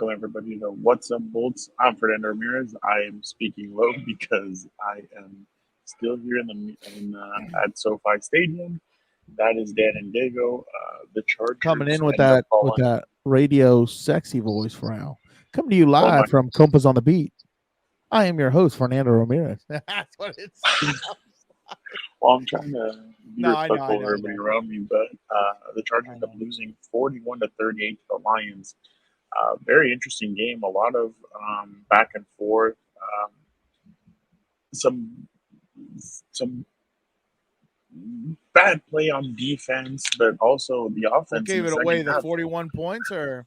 Welcome everybody to What's Up Bolts. I'm Fernando Ramirez. I am speaking low because I am still here at SoFi Stadium. That is Dan and Daygo. The Coming Chargers in with ended up falling. that radio sexy voice for Al. Coming to you Oh my! live from COMPAS on the Beat. I am your host, Fernando Ramirez. That's what it sounds like. Well, I'm trying to be No, I know, respectful of everybody around me, but the Chargers I ended up know. losing 41-38 to the Lions. Very interesting game. A lot of back and forth. Some some bad play on defense, but also the What offense in gave the it second away? The half. 41 points, or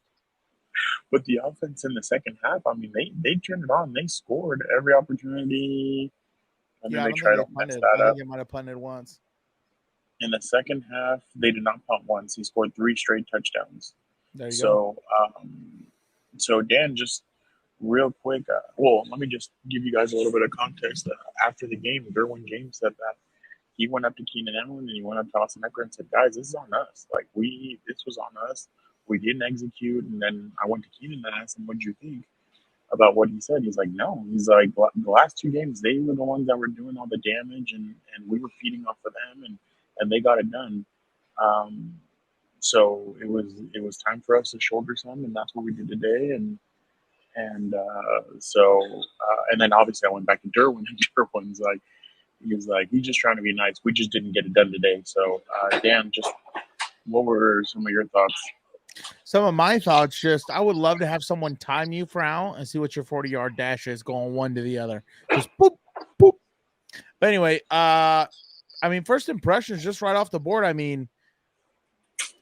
But the offense in the second half, I mean, they turned it on. They scored every opportunity, and then yeah, I they don't think tried they to mess punted. that I think up. they might have punted once. In the second half, they did not punt once. He scored three straight touchdowns. There you go. So, so Dan, just real quick. Well, let me just give you guys a little bit of context. After the game, Derwin James said that he went up to Keenan Allen and he went up to Austin Eckler and said, "Guys, this is on us. Like this was on us. We didn't execute." And then I went to Keenan and asked him, "What did you think about what he said?" He's like, "No." He's like, "The last two games, they were the ones that were doing all the damage, and we were feeding off of them, and they got it done." Um, so it was time for us to shoulder some, and that's what we did today. And then obviously I went back to Derwin, and Derwin's like, he was like, he's just trying to be nice. We just didn't get it done today. So, Dan, just what were some of your thoughts? Some of my thoughts, just I would love to have someone time you for Al and see what your 40-yard dash is going one to the other. Just boop, boop. But anyway, I mean, first impressions just right off the board. I mean,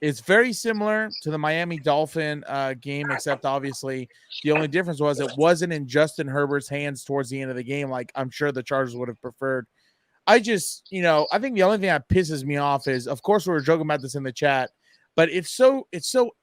it's very similar to the Miami Dolphin game, except obviously the only difference was it wasn't in Justin Herbert's hands towards the end of the game, like I'm sure the Chargers would have preferred. I just, I think the only thing that pisses me off is, of course, we were joking about this in the chat, but it's so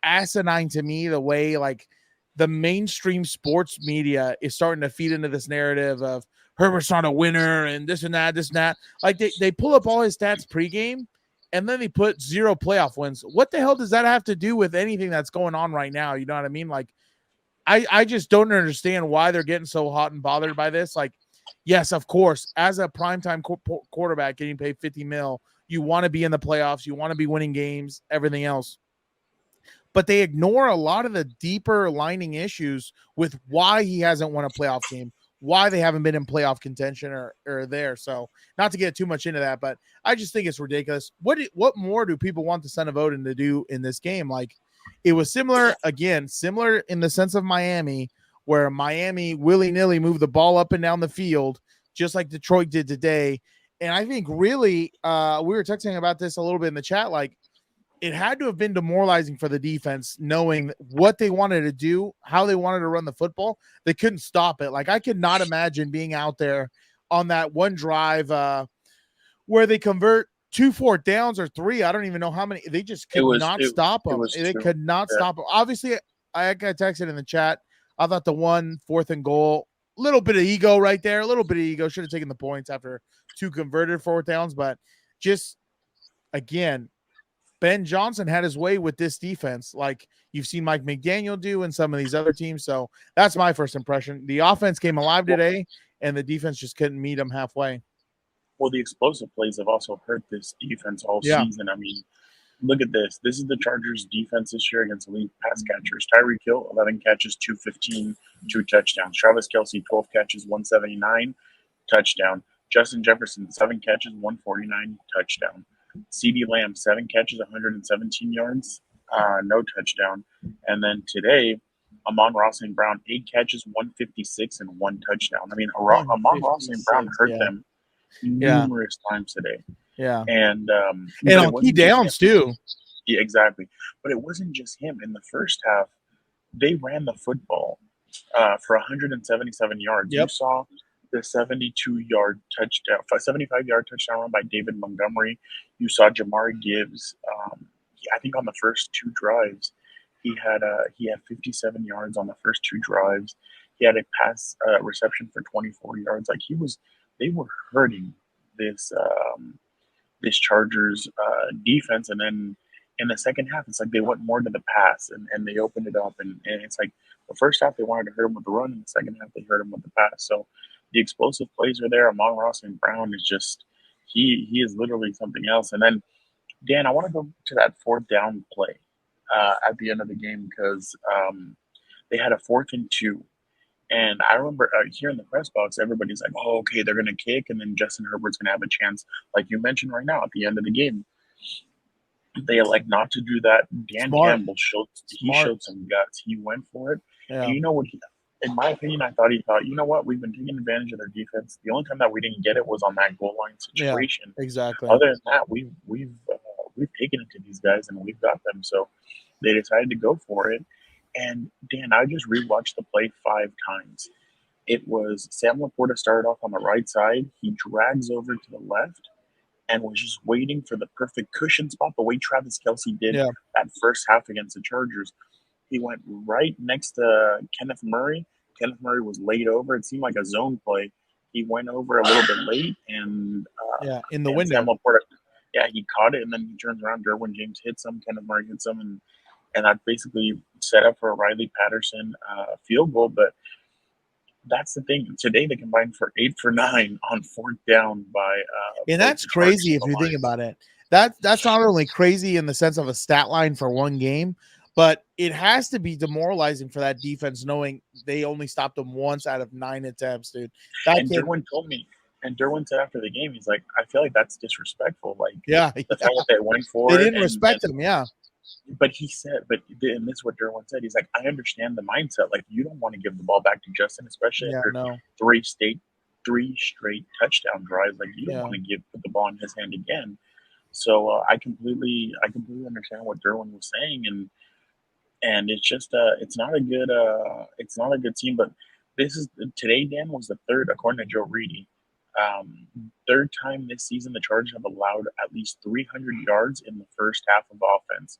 asinine to me the way like the mainstream sports media is starting to feed into this narrative of Herbert's not a winner and this and that, this and that. Like they pull up all his stats pregame and then they put 0 playoff wins. What the hell does that have to do with anything that's going on right now? You know what I mean? Like, I just don't understand why they're getting so hot and bothered by this. Like, yes, of course, as a primetime quarterback getting paid $50 million, you want to be in the playoffs, you want to be winning games, everything else. But they ignore a lot of the deeper lining issues with why he hasn't won a playoff game, why they haven't been in playoff contention or there. So not to get too much into that, but I just think it's ridiculous. What more do people want the son of Odin to do in this game? Like, it was similar in the sense of Miami, where Miami willy-nilly moved the ball up and down the field, just like Detroit did today. And I think really, we were texting about this a little bit in the chat, like, it had to have been demoralizing for the defense knowing what they wanted to do, how they wanted to run the football. They couldn't stop it. Like, I could not imagine being out there on that one drive where they convert 2 4 downs or 3. I don't even know how many. They just could not stop them. They Two. could not Yeah. stop them. Obviously, I got texted in the chat. I thought the 4th and goal, little bit of ego right there. A little bit of ego. Should have taken the points after 2 converted 4th downs. But just, again, Ben Johnson had his way with this defense, like you've seen Mike McDaniel do in some of these other teams. So that's my first impression. The offense came alive today, and the defense just couldn't meet them halfway. Well, the explosive plays have also hurt this defense all Yeah. season. I mean, look at this. This is the Chargers' defense this year against elite pass catchers. Tyreek Hill, 11 catches, 215, 2 touchdowns. Travis Kelce, 12 catches, 179, touchdown. Justin Jefferson, 7 catches, 149, touchdown. CeeDee Lamb, 7 catches, 117 yards, no touchdown. And then today, Amon-Ra St. Brown, 8 catches, 156, and 1 touchdown. I mean, Amon-Ra St. Brown hurt them numerous times today. Yeah. And on key downs, too. Yeah, exactly. But it wasn't just him. In the first half, they ran the football for 177 yards. Yep. You saw the 75-yard touchdown run by David Montgomery. You saw Jahmyr Gibbs. I think on the first 2 drives, he had 57 yards on the first 2 drives. He had a pass reception for 24 yards. Like they were hurting this Chargers defense, and then in the second half, it's like they went more to the pass and they opened it up. And it's like the first half they wanted to hurt him with the run, and the second half they hurt him with the pass. So the explosive plays are there. Amon-Ra St. Brown is just he is literally something else. And then Dan, I want to go to that fourth down play at the end of the game because they had a 4th and 2. And I remember here in the press box, everybody's like, "Oh, okay, they're gonna kick, and then Justin Herbert's gonna have a chance," like you mentioned right now at the end of the game. They like not to do that. Dan Campbell showed some guts. He went for it, and you know what? In my opinion, I thought he thought, you know what? We've been taking advantage of their defense. The only time that we didn't get it was on that goal line situation. Yeah, exactly. Other than that, we've taken it to these guys and we've got them. So they decided to go for it. And Dan, I just rewatched the play 5 times. It was Sam Laporta started off on the right side. He drags over to the left and was just waiting for the perfect cushion spot, the way Travis Kelce did that first half against the Chargers. He went right next to Kenneth Murray. Kenneth Murray was laid over. It seemed like a zone play. He went over a little bit late, and in the window. Sam Laporta, he caught it, and then he turns around. Derwin James hits him. Kenneth Murray hits him, and that basically set up for a Riley Patterson field goal. But that's the thing. Today they combined for 8 for 9 on 4th down by. And that's crazy if you think about it. That's not only crazy in the sense of a stat line for one game, but it has to be demoralizing for that defense knowing they only stopped them once out of 9 attempts, dude. Derwin told me, and Derwin said after the game, he's like, I feel like that's disrespectful. Like, the fact that they went for it. They didn't respect him, But he said, and this is what Derwin said. He's like, I understand the mindset. Like, you don't want to give the ball back to Justin, especially after 3 straight touchdown drives. Like, you don't want to put the ball in his hand again. So I completely understand what Derwin was saying, and it's just it's not a good team. But today, Dan, was the 3rd, according to Joe Reedy, 3rd time this season the Chargers have allowed at least 300 yards in the first half of offense.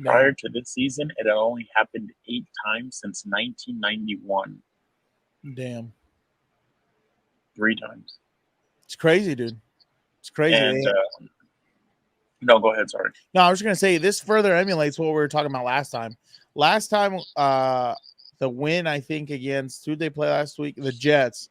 Prior to this season, it had only happened 8 times since 1991. Damn. 3 times. It's crazy, dude. It's crazy. And, no, go ahead. Sorry. No, I was just going to say this further emulates what we were talking about last time. Last time, the win, I think, against who did they play last week? The Jets.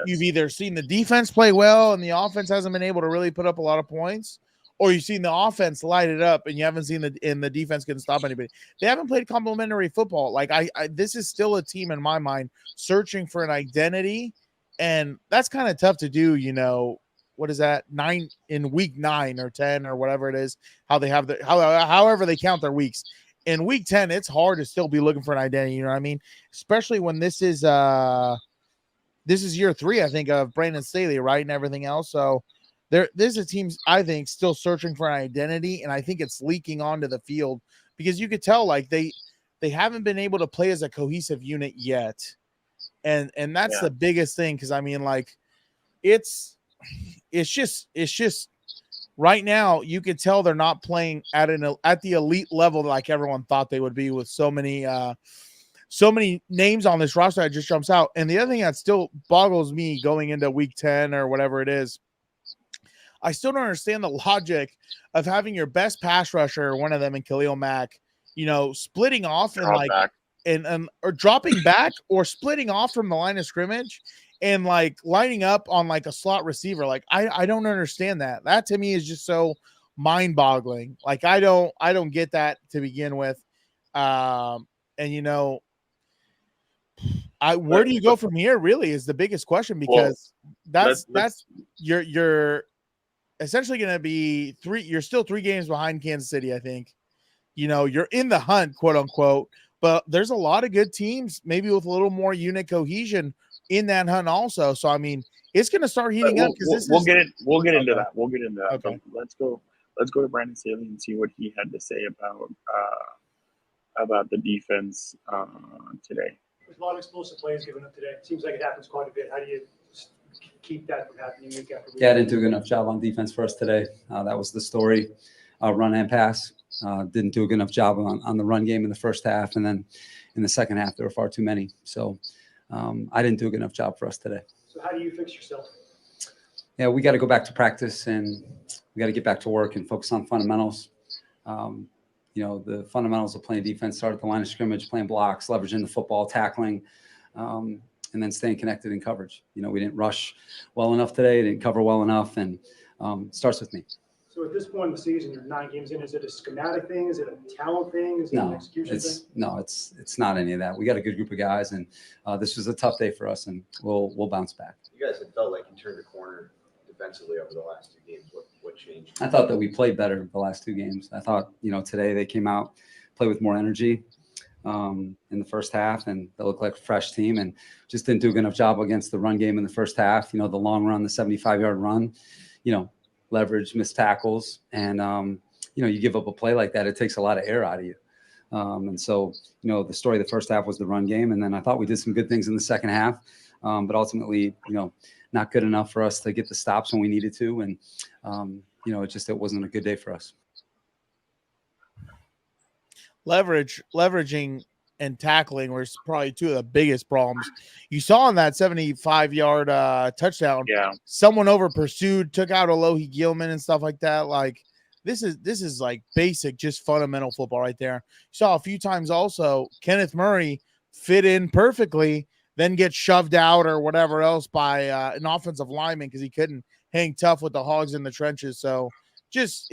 You've either seen the defense play well and the offense hasn't been able to really put up a lot of points, or you've seen the offense light it up and you haven't seen the defense can stop anybody. They haven't played complementary football. Like this is still a team in my mind searching for an identity, and that's kind of tough to do. You know, what is that? 9 in week 9 or 10 or whatever it is, how they have however they count their weeks. In week 10, it's hard to still be looking for an identity. You know what I mean? Especially when this is year 3, I think, of Brandon Staley, right, and everything else. So there's a team, I think, still searching for an identity, and I think it's leaking onto the field because you could tell like they haven't been able to play as a cohesive unit yet, and that's the biggest thing because I mean like it's just right now you could tell they're not playing at the elite level like everyone thought they would be with so many names on this roster that just jumps out. And the other thing that still boggles me going into week 10 or whatever it is, I still don't understand the logic of having your best pass rusher, one of them in Khalil Mack, you know, splitting off and or dropping back or splitting off from the line of scrimmage and like lining up on like a slot receiver. Like I don't understand that. That to me is just so mind boggling. Like I don't get that to begin with. And you know, where do you go from here really is the biggest question because that's you're essentially going to be you're still 3 games behind Kansas City. I think, you know, you're in the hunt, quote unquote, but there's a lot of good teams, maybe with a little more unit cohesion in that hunt also. So, I mean, it's going to start heating up because we'll get into that. We'll get into that. Okay. Let's go to Brandon Staley and see what he had to say about the defense today. There's a lot of explosive plays given up today. It seems like it happens quite a bit. How do you keep that from happening week after week? Yeah, I didn't do a good enough job on defense for us today. That was the story, run and pass. Didn't do a good enough job on the run game in the first half. And then in the second half, there were far too many. So I didn't do a good enough job for us today. So how do you fix yourself? Yeah, we got to go back to practice and we got to get back to work and focus on fundamentals. the fundamentals of playing defense start at the line of scrimmage, playing blocks, leveraging the football, tackling, and then staying connected in coverage. We didn't rush well enough today, didn't cover well enough, and starts with me. So at this point in the season, you're 9 games in. Is it a schematic thing? Is it a talent thing? Is it an execution thing? No, it's not any of that. We got a good group of guys, and this was a tough day for us, and we'll bounce back. You guys have felt like you turned a corner defensively over the last 2 games. What changed? I thought that we played better the last 2 games. I thought, today they came out, played with more energy in the first half, and they looked like a fresh team, and just didn't do a good enough job against the run game in the first half. The long run, the 75-yard run, leverage, missed tackles, and you give up a play like that, it takes a lot of air out of you. And so, the story of the first half was the run game, and then I thought we did some good things in the second half, but ultimately, not good enough for us to get the stops when we needed to, and it wasn't a good day for us. Leveraging and tackling were probably 2 of the biggest problems. You saw on that 75-yard touchdown. Yeah, someone over pursued, took out Alohi Gilman and stuff like that. Like this is like basic, just fundamental football right there. You saw a few times also Kenneth Murray fit in perfectly, then get shoved out or whatever else by an offensive lineman because he couldn't hang tough with the hogs in the trenches. So it's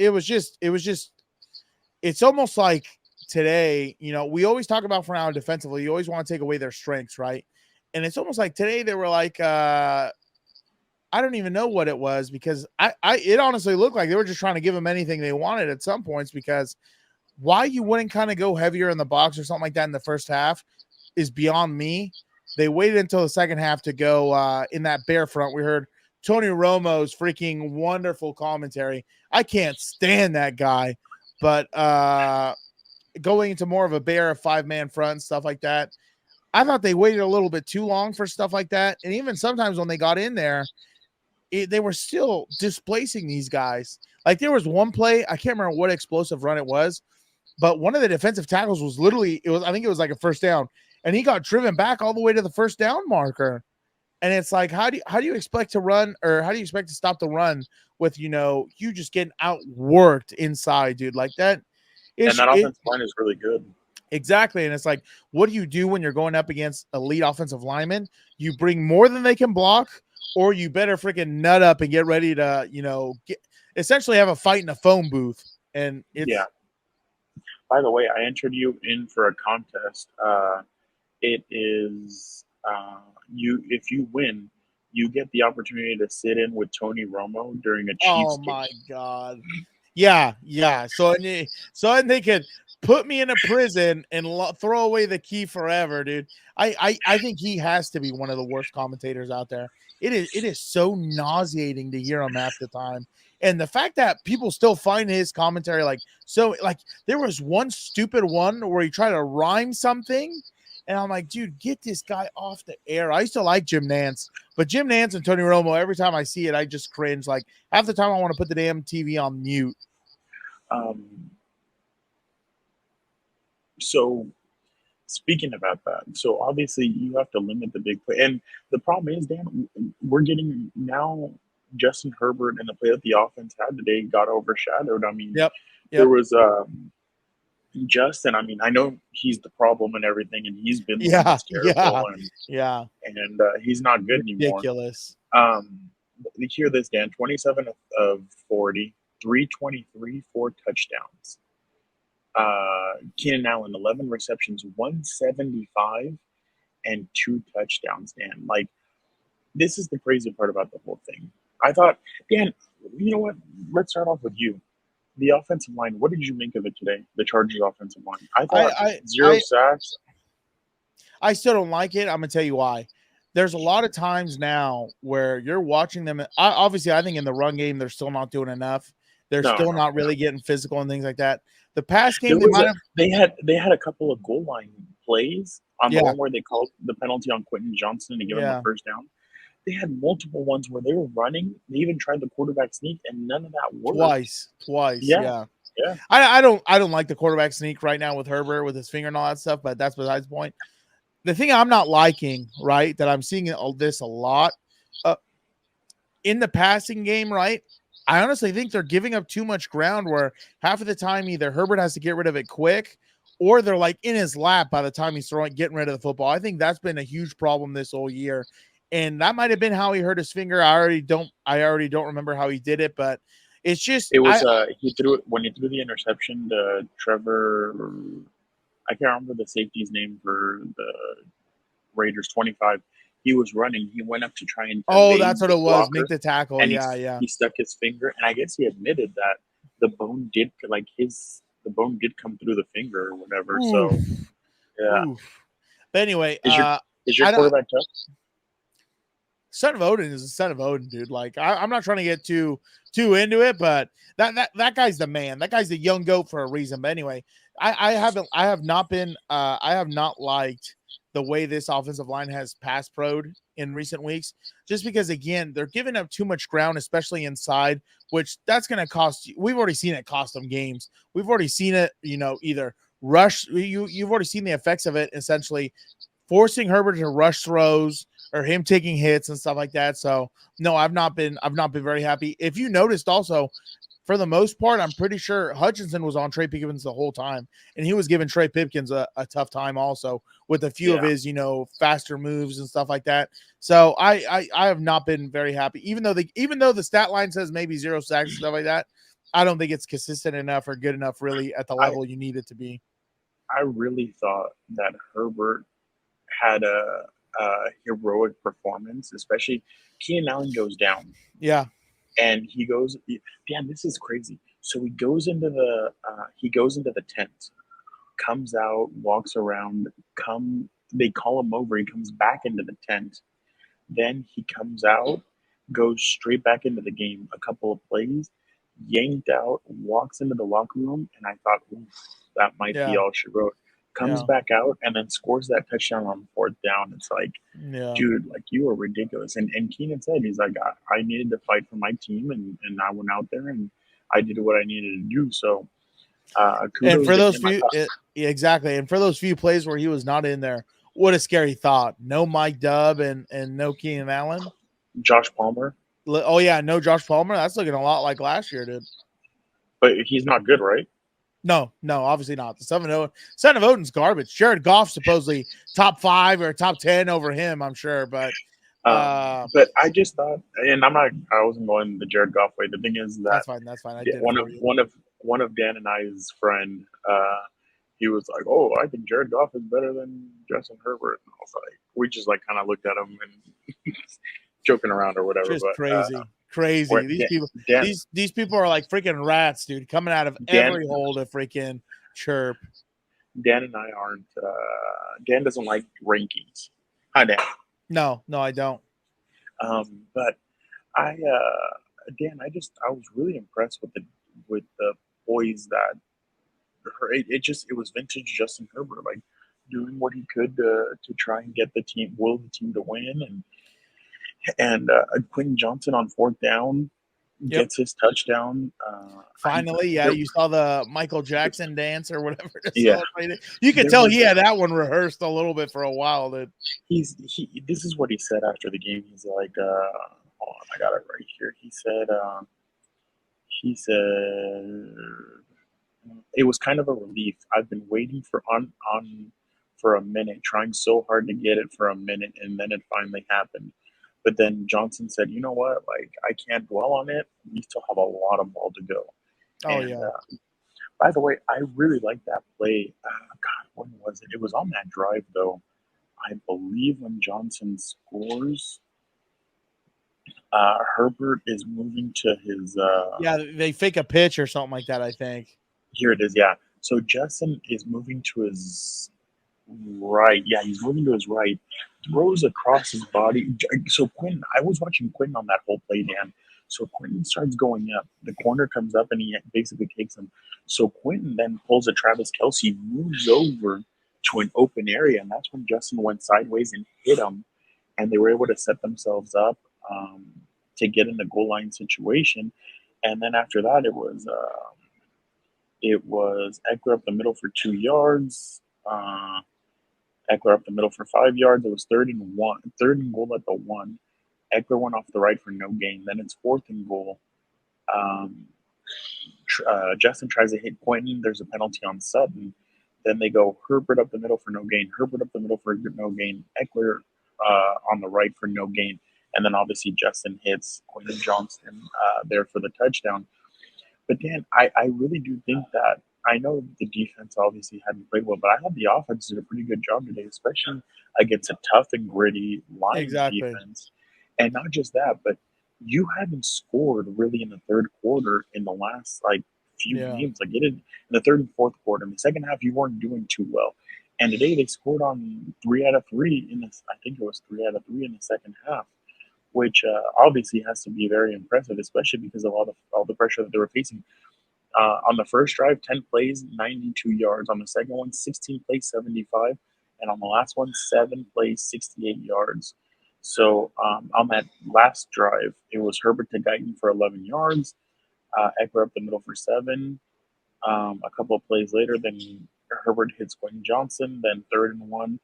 almost like today, we always talk about Fernando defensively. You always want to take away their strengths, right? And it's almost like today they were like, I don't even know what it was, because it honestly looked like they were just trying to give them anything they wanted at some points, because why you wouldn't kind of go heavier in the box or something like that in the first half is beyond me. They waited until the second half to go in that bear front. We heard Tony Romo's freaking wonderful commentary. I can't stand that guy, but going into more of a bear 5-man front, stuff like that, I thought they waited a little bit too long for stuff like that. And even sometimes when they got in there, they were still displacing these guys. Like there was one play, I can't remember what explosive run it was, but one of the defensive tackles was literally, I think it was like a first down, and he got driven back all the way to the first down marker. And it's like, how do you expect to run, or how do you expect to stop the run with, you just getting outworked inside, dude, like that? And that offensive line is really good. Exactly. And it's like, what do you do when you're going up against elite offensive linemen? You bring more than they can block, or you better freaking nut up and get ready to, essentially have a fight in a phone booth. And yeah. By the way, I entered you in for a contest. It is if you win, you get the opportunity to sit in with Tony Romo during a Chiefs game. Oh my God. Yeah. So they could put me in a prison and throw away the key forever, dude. I think he has to be one of the worst commentators out there. It is so nauseating to hear him half the time. And the fact that people still find his commentary there was one stupid one where he tried to rhyme something, and I'm like, dude, get this guy off the air. I used to like Jim Nantz, but Jim Nantz and Tony Romo, every time I see it, I just cringe. Like half the time I want to put the damn TV on mute. So speaking about that, so obviously you have to limit the big play. And the problem is, Dan, we're getting now Justin Herbert and the play that the offense had today got overshadowed. I mean, Yep. There was Justin. I mean, I know he's the problem and everything, and he's been terrible and he's not good anymore. Ridiculous. Hear this, Dan, 27 of 40, 323, 4 touchdowns. Keenan Allen, 11 receptions, 175, and 2 touchdowns, Dan. Like, this is the crazy part about the whole thing. I thought, Dan, you know what? Let's start off with you. The offensive line, what did you make of it today? The Chargers offensive line. I thought 0 sacks. I still don't like it. I'm going to tell you why. There's a lot of times now where you're watching them. Obviously, I think in the run game, they're still not doing enough. They're still not really getting physical and things like that. The pass game, they had a couple of goal line plays on the one where they called the penalty on Quentin Johnson to give him a first down. They had multiple ones where they were running. They even tried the quarterback sneak, and none of that worked. Twice. Yeah. I don't like the quarterback sneak right now with Herbert with his finger and all that stuff, but that's besides the point. The thing I'm not liking, right, that I'm seeing this a lot in the passing game, right? I honestly think they're giving up too much ground where half of the time either Herbert has to get rid of it quick or they're like in his lap by the time he's getting rid of the football. I think that's been a huge problem this whole year. And that might have been how he hurt his finger. I already don't remember how he did it, but it's just It was he threw it when he threw the interception to Trevor. I can't remember the safety's name for the Raiders. 25. He was running. He went up to try and that's what it was. Make the tackle. and Yeah. he stuck his finger, and I guess he admitted that the bone did come through the finger or whatever. Oof. So yeah. Oof. But anyway, Is your quarterback tough? Son of Odin is a son of Odin, dude. Like I'm not trying to get too into it, but that guy's the man. That guy's the young goat for a reason. But anyway, I have not liked the way this offensive line has pass pro'd in recent weeks, just because again they're giving up too much ground, especially inside, which that's going to cost you. We've already seen it cost them games. We've already seen it, either rush. You've already seen the effects of it, essentially forcing Herbert to rush throws or him taking hits and stuff like that. So no, I've not been very happy. If you noticed also, for the most part, I'm pretty sure Hutchinson was on Trey Pipkins the whole time, and he was giving Trey Pipkins a tough time also with a few of his, faster moves and stuff like that. So I have not been very happy, even though the stat line says maybe 0 sacks and stuff like that. I don't think it's consistent enough or good enough really at the level you need it to be. I really thought that Herbert had a heroic performance, especially Keenan Allen goes down. Yeah. And he goes, damn, this is crazy. So he goes into the tent, comes out, walks around, they call him over, he comes back into the tent. Then he comes out, goes straight back into the game, a couple of plays, yanked out, walks into the locker room, and I thought, oof, that might be all she wrote. Comes back out and then scores that touchdown on 4th down. It's like, dude, like, you are ridiculous. And Keenan said, he's like, I needed to fight for my team, and I went out there and I did what I needed to do. So, and for those few, exactly. And for those few plays where he was not in there, what a scary thought. No Mike Dubb and no Keenan Allen. Josh Palmer. Oh yeah, no Josh Palmer. That's looking a lot like last year, dude. But he's not good, right? No, obviously not. The son of Odin's garbage. Jared Goff supposedly top 5 or top 10 over him, I'm sure. But I just thought, and I wasn't going the Jared Goff way. The thing is that that's fine. One of Dan and I's friend, he was like, "Oh, I think Jared Goff is better than Justin Herbert." And I was like, we just like kind of looked at him and joking around or whatever. Just crazy. These people are like freaking rats, dude, coming out of every hole to freaking chirp. Dan and I aren't. Dan doesn't like rankings. Hi, Dan. No, I don't. But Dan, I was really impressed with the boys that it was vintage Justin Herbert, like doing what he could to try and get the team to win, and Quentin Johnson on 4th down gets his touchdown. Finally, you saw the Michael Jackson dance or whatever. You could tell he had that one rehearsed a little bit for a while. That this is what he said after the game. He's like, hold on, I got it right here. He said, it was kind of a relief. I've been waiting for a minute, trying so hard to get it for a minute, and then it finally happened. But then Johnson said, you know what? Like, I can't dwell on it. We still have a lot of ball to go. By the way, I really like that play. God, when was it? It was on that drive, though. I believe when Johnson scores, Herbert is moving to his... they fake a pitch or something like that, I think. Here it is, yeah. So Justin is moving to his right. Yeah, he's moving to his right. Throws across his body. So Quentin, I was watching Quentin on that whole play, Dan. So Quentin starts going up. The corner comes up and he basically takes him. So Quentin then pulls a Travis Kelce, moves over to an open area, and that's when Justin went sideways and hit him. And they were able to set themselves up to get in the goal line situation. And then after that, it was Eckler up the middle for 2 yards. Eckler up the middle for 5 yards. It was 3rd and goal at the 1. Eckler went off the right for no gain. Then it's 4th and goal. Justin tries to hit Quentin. There's a penalty on Sutton. Then they go Herbert up the middle for no gain. Herbert up the middle for no gain. Eckler on the right for no gain. And then obviously Justin hits Quentin Johnston there for the touchdown. But Dan, I really do think that I know the defense obviously hadn't played well, but I thought the offense did a pretty good job today, especially against a tough and gritty Lions defense. And not just that, but you hadn't scored really in the third quarter in the last few games. Like it in the third and fourth quarter. In the second half, you weren't doing too well. And today they scored on 3 out of 3 in this. I think it was 3 out of 3 in the second half, which obviously has to be very impressive, especially because of all the pressure that they were facing. On the first drive, 10 plays, 92 yards. On the second one, 16 plays, 75. And on the last one, 7 plays, 68 yards. So on that last drive, it was Herbert to Guyton for 11 yards, Eckler up the middle for 7. A couple of plays later, then Herbert hits Quentin Johnson, then 3rd and 1.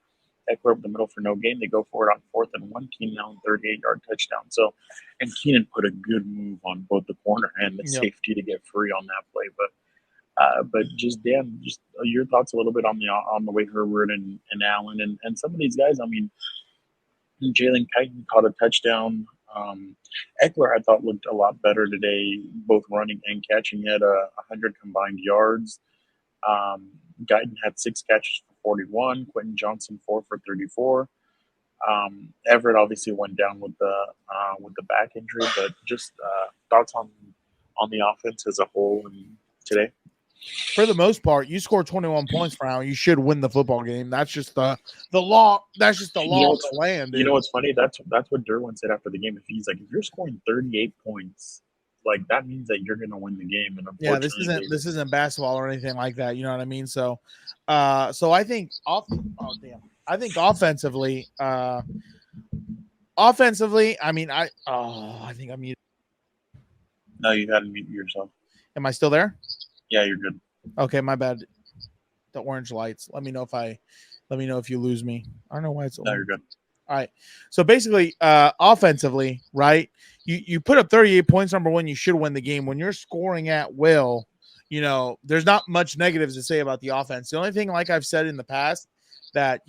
Eckler up the middle for no gain. They go for it on 4th and 1. Keenan Allen, 38-yard touchdown. So, and Keenan put a good move on both the corner and the safety to get free on that play. But just Dan, just your thoughts a little bit on the way Herbert and Allen and some of these guys. I mean, Jalen Guyton caught a touchdown. Eckler, I thought, looked a lot better today, both running and catching. He had 100 combined yards. Guyton had 6 catches for 41. Quentin Johnson 4 for 34. Everett obviously went down with the back injury, but just thoughts on the offense as a whole and today. For the most part, you score 21 points for Allen, you should win the football game. That's just the law. That's just the law of the land. Dude. You know what's funny? That's what Derwin said after the game. If you're scoring 38 points, like that means that you're going to win the game. And this isn't basketball or anything like that. You know what I mean? So, I think offensively, I mean, I think I'm muted. No, you had to mute yourself. Am I still there? Yeah, you're good. Okay, my bad. The orange lights. Let me know if you lose me. I don't know why it's orange. No, you're good. All right. So basically, offensively, right? You put up 38 points, number one, you should win the game. When you're scoring at will, there's not much negatives to say about the offense. The only thing, like I've said in the past, that,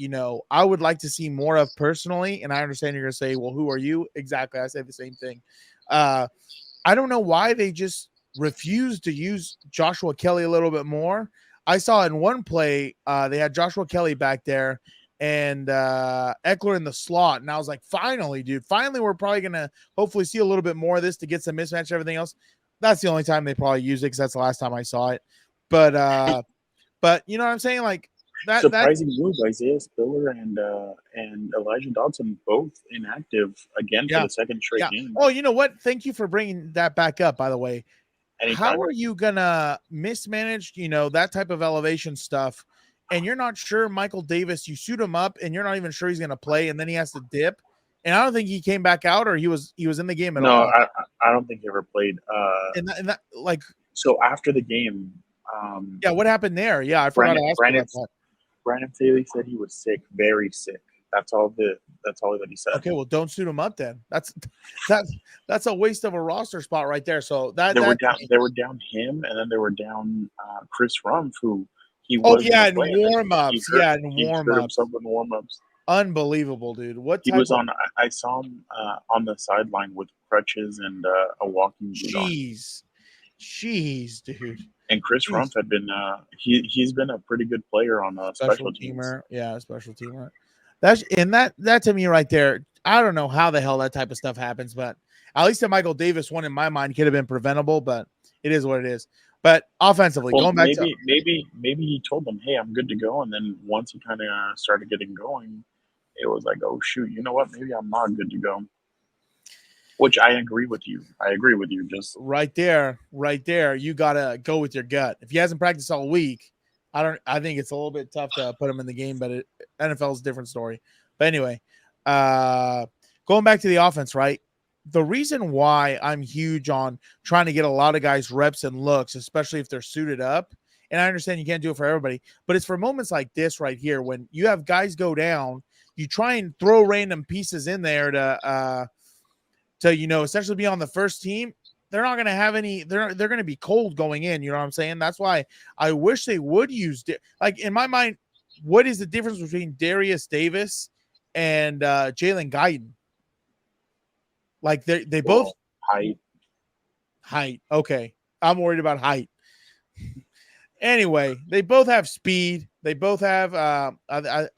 I would like to see more of personally, and I understand you're going to say, well, who are you? Exactly. I say the same thing. I don't know why they just refused to use Joshua Kelly a little bit more. I saw in one play, they had Joshua Kelly back there and Eckler in the slot. And I was like, finally, we're probably going to hopefully see a little bit more of this to get some mismatch and everything else. That's the only time they probably use it because that's the last time I saw it. But you know what I'm saying? Like that surprising move, Isaiah Spiller and Elijah Dodson both inactive again for the second straight game. Oh, you know what? Thank you for bringing that back up, by the way. Anytime. How are you gonna mismanage, that type of elevation stuff? And you're not sure Michael Davis, you suit him up and you're not even sure he's gonna play, and then he has to dip. And I don't think he came back out, or he was in the game at all. No, I don't think he ever played. So after the game, what happened there? Yeah, I forgot to ask about that. Brandon Staley said he was sick, very sick. That's all that he said. Okay, well, don't suit him up then. That's a waste of a roster spot right there. So they were down him, and then they were down Chris Rumpf, who he was. In warm-ups. He hurt himself in warm-ups. Unbelievable, dude. I saw him on the sideline with crutches and a walking boot. Jeez, dude. And Chris Rumpf had been he's been a pretty good player on a special teamer. Yeah, special teamer. That to me right there, I don't know how the hell that type of stuff happens, but at least the Michael Davis one in my mind could have been preventable, but it is what it is. But offensively, going back maybe he told them, hey, I'm good to go. And then once he kind of started getting going, it was like, oh shoot, you know what? Maybe I'm not good to go. Which I agree with you. Just right there. You gotta go with your gut. If he hasn't practiced all week, I think it's a little bit tough to put him in the game, but NFL is a different story. But anyway, going back to the offense, right? The reason why I'm huge on trying to get a lot of guys reps and looks, especially if they're suited up, and I understand you can't do it for everybody, but it's for moments like this right here when you have guys go down, you try and throw random pieces in there to essentially be on the first team. not going to have any. They're going to be cold going in. You know what I'm saying? That's why I wish they would use like in my mind. What is the difference between Darius Davis and Jalen Guyton? Like they both height. Okay, I'm worried about height. Anyway, they both have speed. They both have. I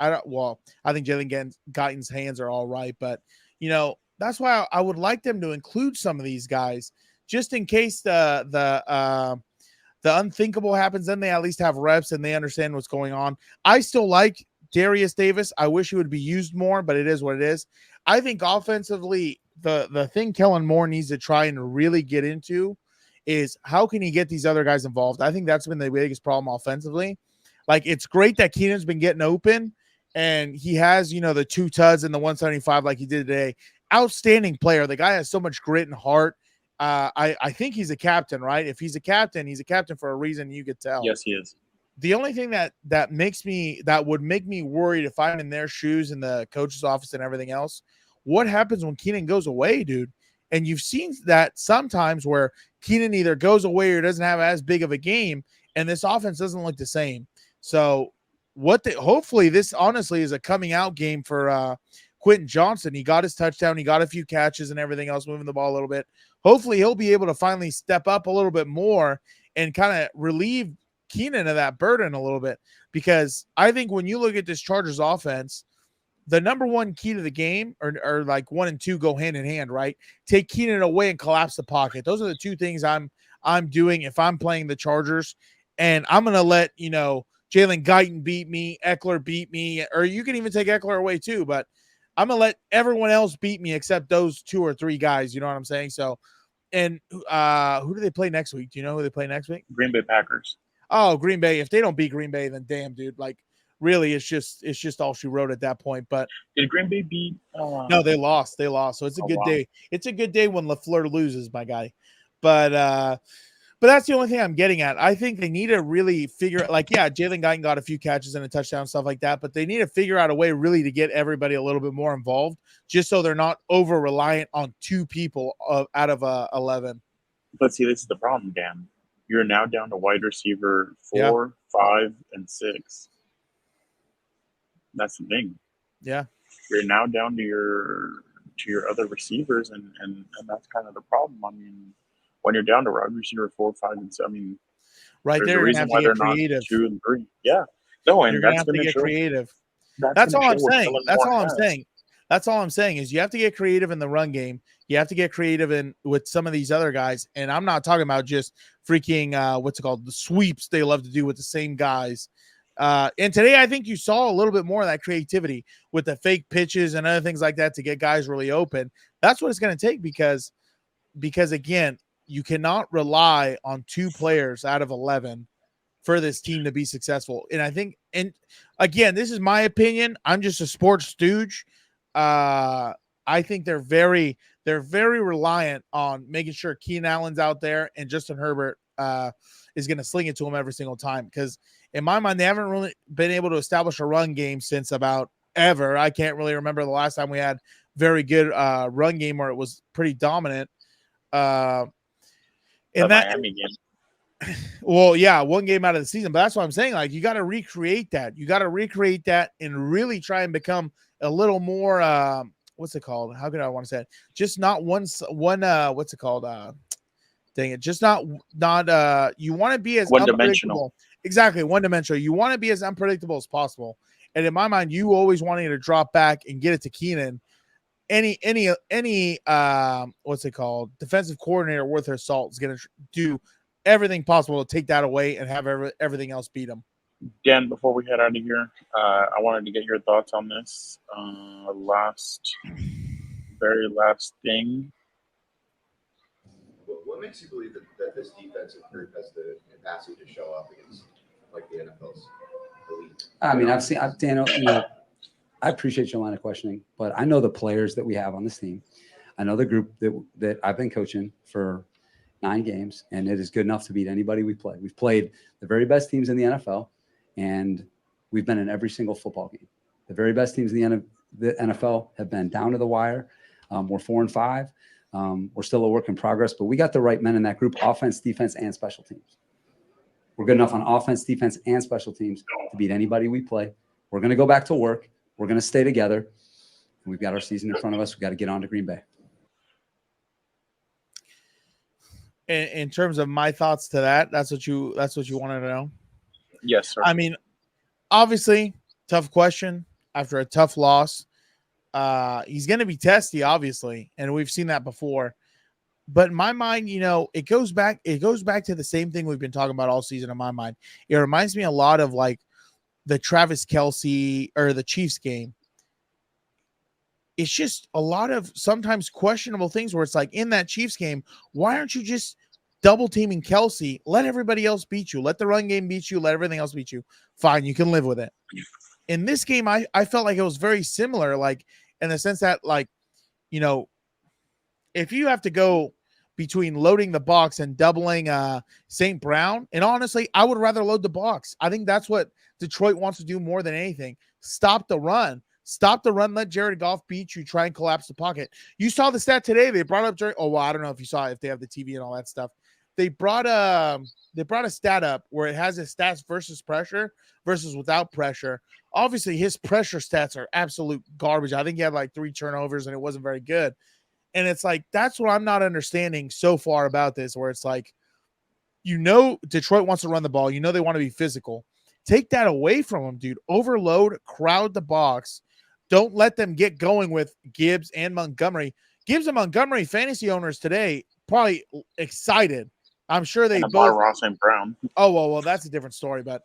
don't. Well, I think Jalen Guyton's hands are all right, but you know that's why I would like them to include some of these guys just in case the unthinkable happens. Then they at least have reps and they understand what's going on. I still like Darius Davis. I wish he would be used more, but it is what it is. I think offensively, the thing Kellen Moore needs to try and really get into is how can he get these other guys involved? I think that's been the biggest problem offensively. Like, it's great that Keenan's been getting open and he has, you know, the 2 tuds and the 175 like he did today. Outstanding player. The guy has so much grit and heart. I think he's a captain, right? If he's a captain for a reason. You could tell. Yes, he is. The only thing that would make me worried if I'm in their shoes in the coach's office and everything else, what happens when Keenan goes away, dude? And you've seen that sometimes where Keenan either goes away or doesn't have as big of a game, and this offense doesn't look the same. So hopefully this honestly is a coming out game for Quentin Johnson. He got his touchdown. He got a few catches and everything else, moving the ball a little bit. Hopefully he'll be able to finally step up a little bit more and kind of relieve Keenan of that burden a little bit, because I think when you look at this Chargers offense, the number one key to the game or like 1 and 2 go hand in hand, right? Take Keenan away and collapse the pocket. Those are the 2 things I'm doing if I'm playing the Chargers, and I'm going to let, you know, Jalen Guyton beat me, Eckler beat me, or you can even take Eckler away too, but I'm going to let everyone else beat me except those 2 or 3 guys. You know what I'm saying? So, and who do they play next week? Do you know who they play next week? Green Bay Packers. Oh, Green Bay. If they don't beat Green Bay, then damn, dude. Like, really, it's just all she wrote at that point. But did Green Bay beat? No, they lost. So it's a good day. It's a good day when LaFleur loses, my guy. But that's the only thing I'm getting at. I think they need to really figure out, like, yeah, Jalen Guyton got a few catches and a touchdown, stuff like that, but they need to figure out a way really to get everybody a little bit more involved, just so they're not over reliant on 2 people out of 11. But see, this is the problem, Dan. You're now down to wide receiver 4, 5, and 6. That's the thing. Yeah. You're now down to your other receivers, and that's kind of the problem. I mean, when you're down to wide receiver 4, 5, and 6, I mean, right there, you're gonna have to get creative. 2 and 3. Yeah. No, and you're that's gonna have to get creative. That's all I'm saying. That's all I'm saying. That's all I'm saying is you have to get creative in the run game. You have to get creative with some of these other guys. And I'm not talking about just freaking the sweeps they love to do with the same guys. And today I think you saw a little bit more of that creativity with the fake pitches and other things like that to get guys really open. That's what it's going to take because again, you cannot rely on 2 players out of 11 for this team to be successful. And I think, and again, this is my opinion. I'm just a sports stooge. I think they're very reliant on making sure Keenan Allen's out there and Justin Herbert is going to sling it to him every single time. Because in my mind, they haven't really been able to establish a run game since about ever. I can't really remember the last time we had very good run game where it was pretty dominant. And that Miami game. Well, yeah, 1 game out of the season, but that's what I'm saying. Like, you got to recreate that. You got to recreate that and really try and become a little more. What's it called? How could I want to say it? Just not one. What's it called? Dang it! Just not. You want to be as one-dimensional. Exactly, one-dimensional. You want to be as unpredictable as possible. And in my mind, you always wanting to drop back and get it to Keenan. Any what's it called? Defensive coordinator worth her salt is going to do everything possible to take that away and have everything else beat them. Dan, before we head out of here, I wanted to get your thoughts on this. Very last thing. What makes you believe that this defensive group has the capacity to show up against like the NFL's elite? I mean, Dan, I appreciate your line of questioning, but I know the players that we have on this team. I know the group that I've been coaching for 9 games, and it is good enough to beat anybody we play. We've played the very best teams in the NFL, and we've been in every single football game. The very best teams in the NFL have been down to the wire. We're 4 and 5. We're still a work in progress, but we got the right men in that group: offense, defense, and special teams. We're good enough on offense, defense, and special teams to beat anybody we play. We're going to go back to work. We're going to stay together. We've got our season in front of us. We've got to get on to Green Bay. In terms of my thoughts to that, that's what you wanted to know. Yes, sir. I mean, obviously, tough question after a tough loss. He's going to be testy, obviously, and we've seen that before. But in my mind, it goes back to the same thing we've been talking about all season. In my mind, it reminds me a lot of like the Travis Kelce or the Chiefs game. It's just a lot of sometimes questionable things where it's like in that Chiefs game, why aren't you just double teaming Kelce? Let everybody else beat you. Let the run game beat you. Let everything else beat you. Fine, you can live with it. In this game, I felt like it was very similar, like in the sense that, like, if you have to go between loading the box and doubling St. Brown, and honestly, I would rather load the box. I think that's what Detroit wants to do more than anything. Stop the run. Stop the run. Let Jared Goff beat you. Try and collapse the pocket. You saw the stat today. They brought up I don't know if you saw it, if they have the TV and all that stuff. They brought a stat up where it has his stats versus pressure versus without pressure. Obviously, his pressure stats are absolute garbage. I think he had like 3 turnovers and it wasn't very good. And it's like, that's what I'm not understanding so far about this, where it's like, Detroit wants to run the ball. They want to be physical. Take that away from them, dude. Overload, crowd the box. Don't let them get going with Gibbs and Montgomery. Gibbs and Montgomery fantasy owners today probably excited. I'm sure they both. Amon-Ra St. Brown. Oh, well, that's a different story, but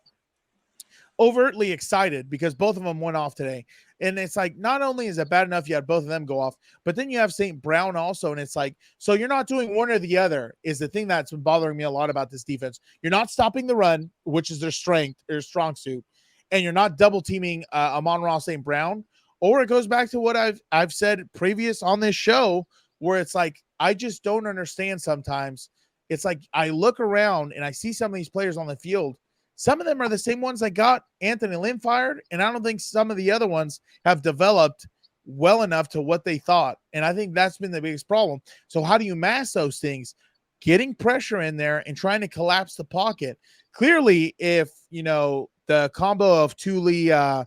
overtly excited because both of them went off today. And it's like, not only is it bad enough you had both of them go off, but then you have St. Brown also. And it's like, so you're not doing one or the other is the thing that's been bothering me a lot about this defense. You're not stopping the run, which is their strong suit. And you're not double teaming Amon-Ra St. Brown. Or it goes back to what I've said previous on this show, where it's like, I just don't understand sometimes. It's like I look around and I see some of these players on the field. Some of them are the same ones that got Anthony Lynn fired, and I don't think some of the other ones have developed well enough to what they thought. And I think that's been the biggest problem. So how do you mask those things? Getting pressure in there and trying to collapse the pocket. Clearly, if, the combo of Thule,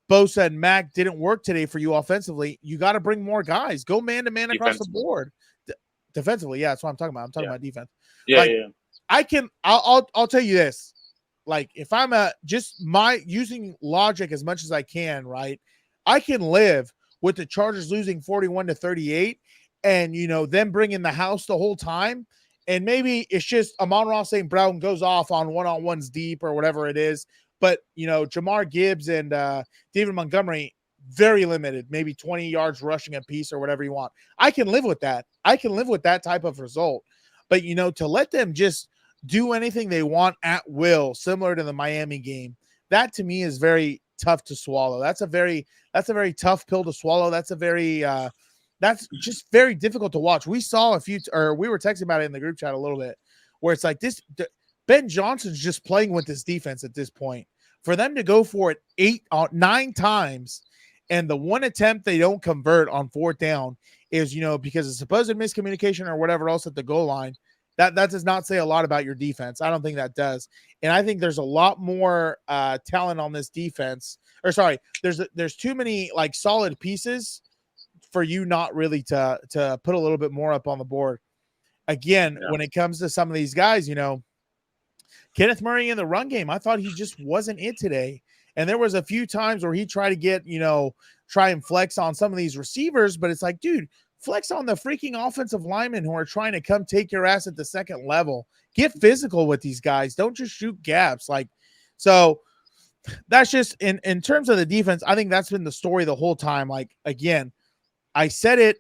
Bosa and Mack didn't work today for you offensively, you got to bring more guys. Go man-to-man across the board. Defensively, yeah, that's what I'm talking about. I'm talking about defense. Yeah, I'll tell you this. Like, if I'm using logic as much as I can, right? I can live with the Chargers losing 41-38 and, them bringing the house the whole time. And maybe it's just Amon-Ra St. Brown goes off on one-on-ones deep or whatever it is. But, Jahmyr Gibbs and David Montgomery, very limited, maybe 20 yards rushing a piece or whatever you want. I can live with that. I can live with that type of result. But, to let them just do anything they want at will, similar to the Miami game, that to me is very tough to swallow. That's a very tough pill to swallow. That's just very difficult to watch. We saw we were texting about it in the group chat a little bit, where it's like this. Ben Johnson's just playing with this defense at this point. For them to go for it 9 times, and the one attempt they don't convert on 4th down is, because of supposed miscommunication or whatever else at the goal line. That does not say a lot about your defense. I don't think that does. And I think there's a lot more talent on this defense. Or sorry, there's too many like solid pieces for you not really to put a little bit more up on the board. Again, when it comes to some of these guys, Kenneth Murray in the run game, I thought he just wasn't it today. And there was a few times where he tried to get, try and flex on some of these receivers, but it's like, dude, flex on the freaking offensive linemen who are trying to come take your ass at the second level. Get physical with these guys. Don't just shoot gaps. So that's just in terms of the defense. I think that's been the story the whole time. Like, again, I said it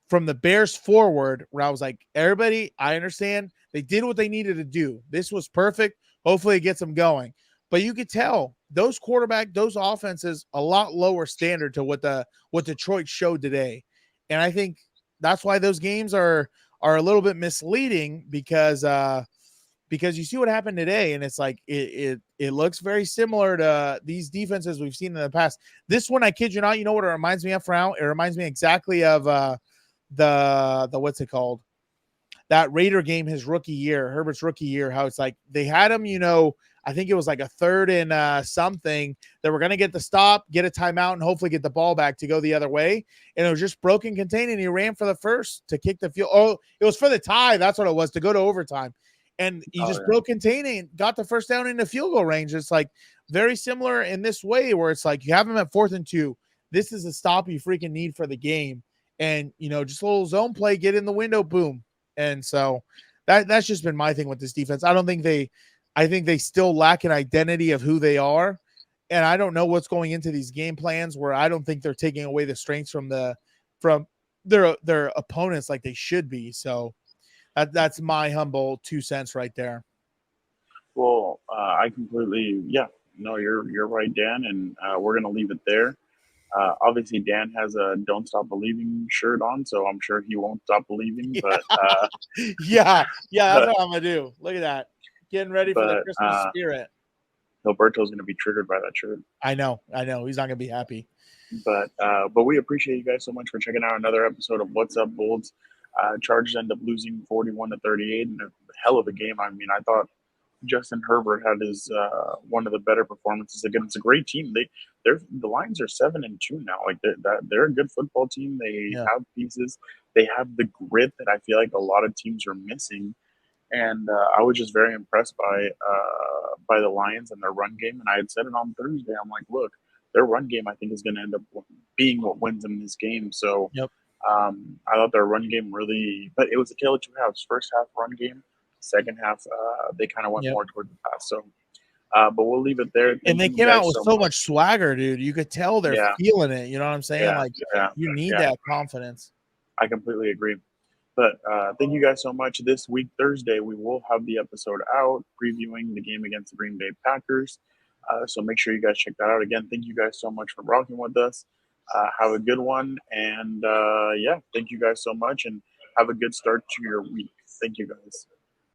from the Bears forward, where I was like, everybody, I understand. They did what they needed to do. This was perfect. Hopefully it gets them going. But you could tell those offenses, a lot lower standard to what Detroit showed today. And I think that's why those games are a little bit misleading, because you see what happened today, and it's like it looks very similar to these defenses we've seen in the past. This one, I kid you not, you know what it reminds me of, Frau? It reminds me exactly of the what's it called? That Raider game, his rookie year, Herbert's rookie year, how it's like they had him, I think it was like a 3rd and something. They were going to get the stop, get a timeout, and hopefully get the ball back to go the other way. And it was just broken contain, and he ran for the first to kick the field. Oh, it was for the tie. That's what it was, to go to overtime. And he just broke contain and got the first down in the field goal range. It's like very similar in this way where it's like you have him at 4th and 2. This is a stop you freaking need for the game. And, just a little zone play, get in the window, boom. And so that's just been my thing with this defense. I think they still lack an identity of who they are. And I don't know what's going into these game plans where I don't think they're taking away the strengths from their opponents like they should be. So that's my humble 2 cents right there. Well, I completely, no, you're right, Dan. And we're going to leave it there. Obviously, Dan has a "Don't Stop Believing" shirt on, so I'm sure he won't stop believing. But yeah, that's what I'm gonna do. Look at that, getting ready for the Christmas spirit. Gilberto's gonna be triggered by that shirt. I know. He's not gonna be happy. But we appreciate you guys so much for checking out another episode of What's Up, Bulls. Chargers end up losing 41-38, and a hell of a game. I mean, I thought Justin Herbert had his one of the better performances again. It's a great team. The Lions are 7-2 now. Like they're a good football team. They have pieces. They have the grit that I feel like a lot of teams are missing. And I was just very impressed by the Lions and their run game. And I had said it on Thursday. I'm like, look, their run game I think is going to end up being what wins them this game. So I thought their run game really, but it was a tale of 2 halves. First half run game. Second half, they kind of went more toward the pass. So, but we'll leave it there. And they came out with so much swagger, dude. You could tell they're feeling it. You know what I'm saying? You need that confidence. I completely agree. But thank you guys so much. This week, Thursday, we will have the episode out previewing the game against the Green Bay Packers. So make sure you guys check that out. Again, thank you guys so much for rocking with us. Have a good one. And thank you guys so much. And have a good start to your week. Thank you guys.